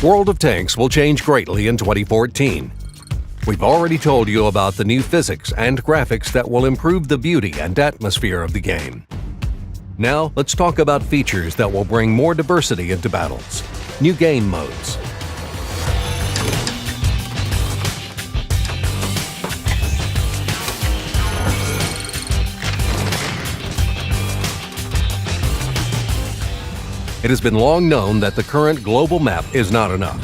World of Tanks will change greatly in 2014. We've already told you about the new physics and graphics that will improve the beauty and atmosphere of the game. Now, let's talk about features that will bring more diversity into battles. New game modes. It has been long known that the current global map is not enough.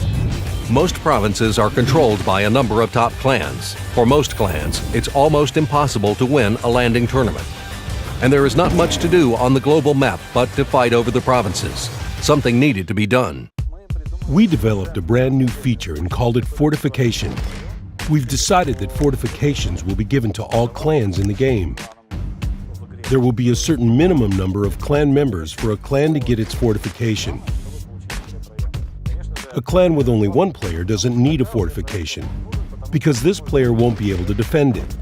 Most provinces are controlled by a number of top clans. For most clans, it's almost impossible to win a landing tournament. And there is not much to do on the global map but to fight over the provinces. Something needed to be done. We developed a brand new feature and called it Fortification. We've decided that fortifications will be given to all clans in the game. There will be a certain minimum number of clan members for a clan to get its fortification. A clan with only one player doesn't need a fortification, because this player won't be able to defend it.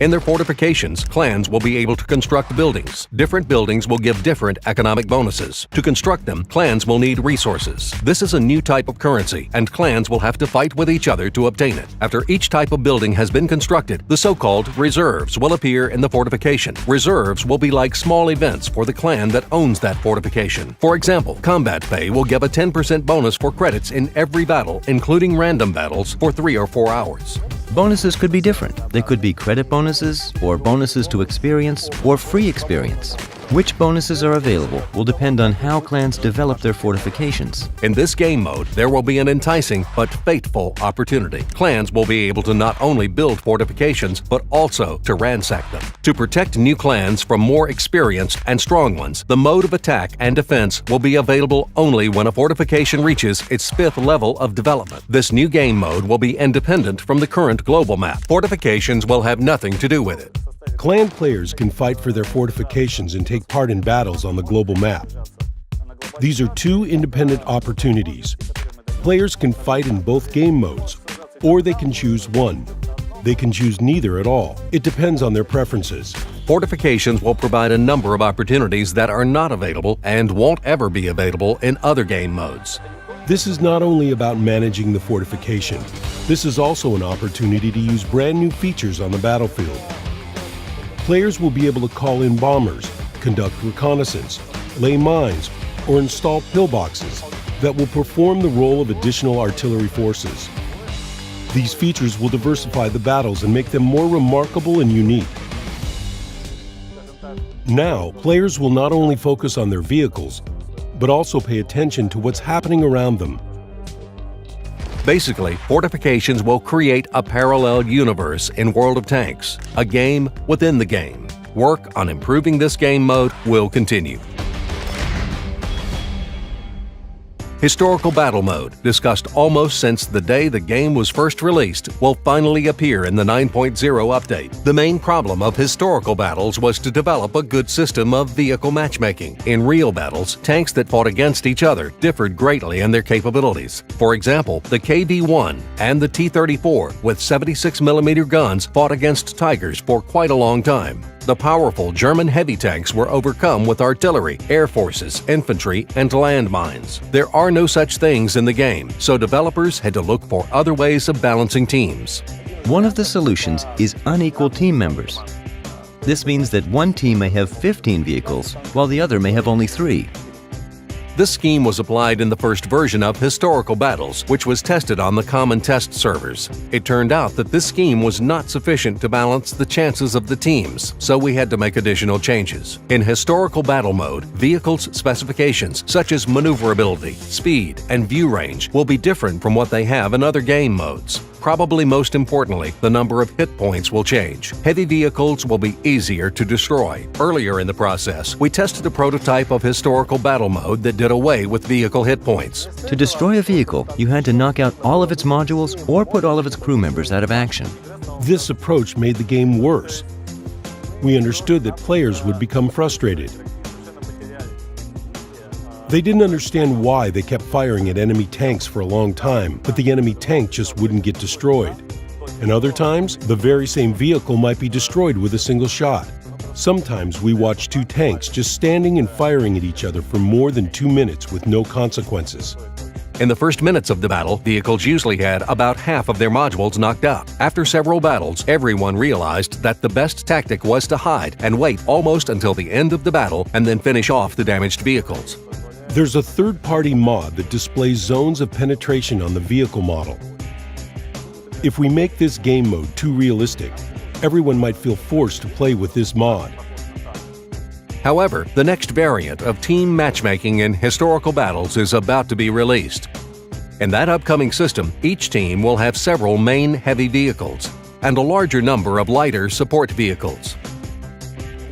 In their fortifications, clans will be able to construct buildings. Different buildings will give different economic bonuses. To construct them, clans will need resources. This is a new type of currency, and clans will have to fight with each other to obtain it. After each type of building has been constructed, the so-called reserves will appear in the fortification. Reserves will be like small events for the clan that owns that fortification. For example, Combat Pay will give a 10% bonus for credits in every battle, including random battles, for 3 or 4 hours. Bonuses could be different. They could be credit bonuses, or bonuses to experience, or free experience. Which bonuses are available will depend on how clans develop their fortifications. In this game mode, there will be an enticing but fateful opportunity. Clans will be able to not only build fortifications, but also to ransack them. To protect new clans from more experienced and strong ones, the mode of attack and defense will be available only when a fortification reaches its 5th level of development. This new game mode will be independent from the current global map. Fortifications will have nothing to do with it. Clan players can fight for their fortifications and take part in battles on the global map. These are two independent opportunities. Players can fight in both game modes, or they can choose one. They can choose neither at all. It depends on their preferences. Fortifications will provide a number of opportunities that are not available and won't ever be available in other game modes. This is not only about managing the fortification. This is also an opportunity to use brand new features on the battlefield. Players will be able to call in bombers, conduct reconnaissance, lay mines, or install pillboxes that will perform the role of additional artillery forces. These features will diversify the battles and make them more remarkable and unique. Now, players will not only focus on their vehicles, but also pay attention to what's happening around them. Basically, fortifications will create a parallel universe in World of Tanks, a game within the game. Work on improving this game mode will continue. Historical Battle Mode, discussed almost since the day the game was first released, will finally appear in the 9.0 update. The main problem of historical battles was to develop a good system of vehicle matchmaking. In real battles, tanks that fought against each other differed greatly in their capabilities. For example, the KV-1 and the T-34 with 76mm guns fought against Tigers for quite a long time. The powerful German heavy tanks were overcome with artillery, air forces, infantry, and landmines. There are no such things in the game, so developers had to look for other ways of balancing teams. One of the solutions is unequal team members. This means that one team may have 15 vehicles, while the other may have only 3. This scheme was applied in the first version of Historical Battles, which was tested on the common test servers. It turned out that this scheme was not sufficient to balance the chances of the teams, so we had to make additional changes. In Historical Battle Mode, vehicles' specifications such as maneuverability, speed, and view range will be different from what they have in other game modes. Probably most importantly, the number of hit points will change. Heavy vehicles will be easier to destroy. Earlier in the process, we tested a prototype of Historical Battle Mode that did away with vehicle hit points. To destroy a vehicle, you had to knock out all of its modules or put all of its crew members out of action. This approach made the game worse. We understood that players would become frustrated. They didn't understand why they kept firing at enemy tanks for a long time, but the enemy tank just wouldn't get destroyed. And other times, the very same vehicle might be destroyed with a single shot. Sometimes we watch 2 tanks just standing and firing at each other for more than 2 minutes with no consequences. In the first minutes of the battle, vehicles usually had about half of their modules knocked out. After several battles, everyone realized that the best tactic was to hide and wait almost until the end of the battle and then finish off the damaged vehicles. There's a third-party mod that displays zones of penetration on the vehicle model. If we make this game mode too realistic, everyone might feel forced to play with this mod. However, the next variant of team matchmaking in historical battles is about to be released. In that upcoming system, each team will have several main heavy vehicles and a larger number of lighter support vehicles.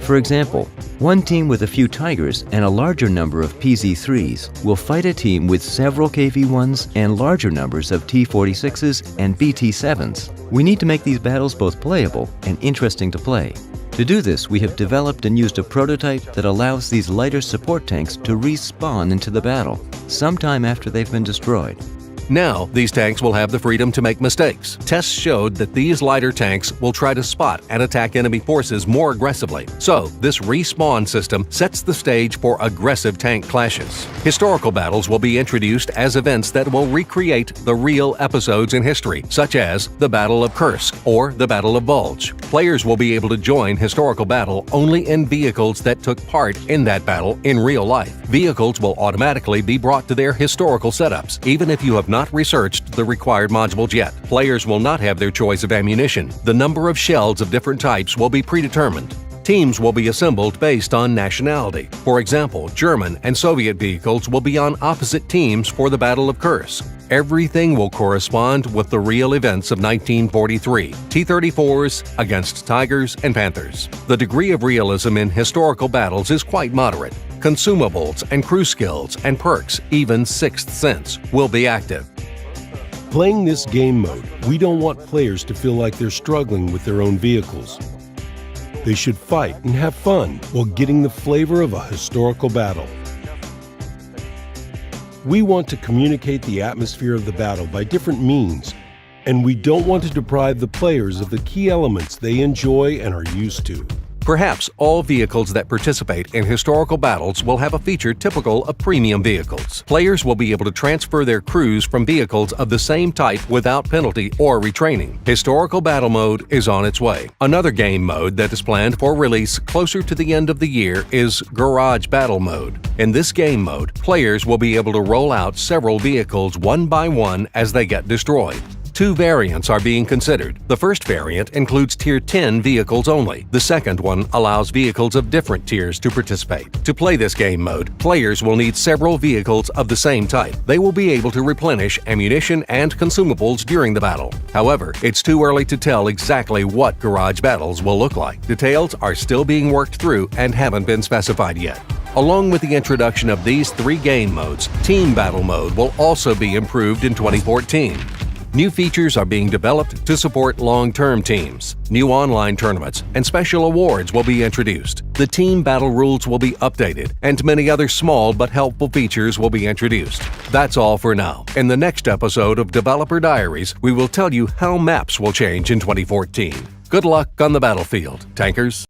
For example, one team with a few Tigers and a larger number of PZ-3s will fight a team with several KV-1s and larger numbers of T-46s and BT-7s. We need to make these battles both playable and interesting to play. To do this, we have developed and used a prototype that allows these lighter support tanks to respawn into the battle, sometime after they've been destroyed. Now, these tanks will have the freedom to make mistakes. Tests showed that these lighter tanks will try to spot and attack enemy forces more aggressively. So, this respawn system sets the stage for aggressive tank clashes. Historical battles will be introduced as events that will recreate the real episodes in history, such as the Battle of Kursk or the Battle of Bulge. Players will be able to join historical battle only in vehicles that took part in that battle in real life. Vehicles will automatically be brought to their historical setups, even if you have not researched the required modules yet. Players will not have their choice of ammunition. The number of shells of different types will be predetermined. Teams will be assembled based on nationality. For example, German and Soviet vehicles will be on opposite teams for the Battle of Kursk. Everything will correspond with the real events of 1943, T-34s against Tigers and Panthers. The degree of realism in historical battles is quite moderate. Consumables and crew skills and perks, even Sixth Sense, will be active. Playing this game mode, we don't want players to feel like they're struggling with their own vehicles. They should fight and have fun while getting the flavor of a historical battle. We want to communicate the atmosphere of the battle by different means, and we don't want to deprive the players of the key elements they enjoy and are used to. Perhaps all vehicles that participate in historical battles will have a feature typical of premium vehicles. Players will be able to transfer their crews from vehicles of the same type without penalty or retraining. Historical Battle Mode is on its way. Another game mode that is planned for release closer to the end of the year is Garage Battle Mode. In this game mode, players will be able to roll out several vehicles one by one as they get destroyed. Two variants are being considered. The first variant includes Tier 10 vehicles only. The second one allows vehicles of different tiers to participate. To play this game mode, players will need several vehicles of the same type. They will be able to replenish ammunition and consumables during the battle. However, it's too early to tell exactly what garage battles will look like. Details are still being worked through and haven't been specified yet. Along with the introduction of these three game modes, Team Battle Mode will also be improved in 2014. New features are being developed to support long-term teams. New online tournaments and special awards will be introduced. The team battle rules will be updated, and many other small but helpful features will be introduced. That's all for now. In the next episode of Developer Diaries, we will tell you how maps will change in 2014. Good luck on the battlefield, tankers.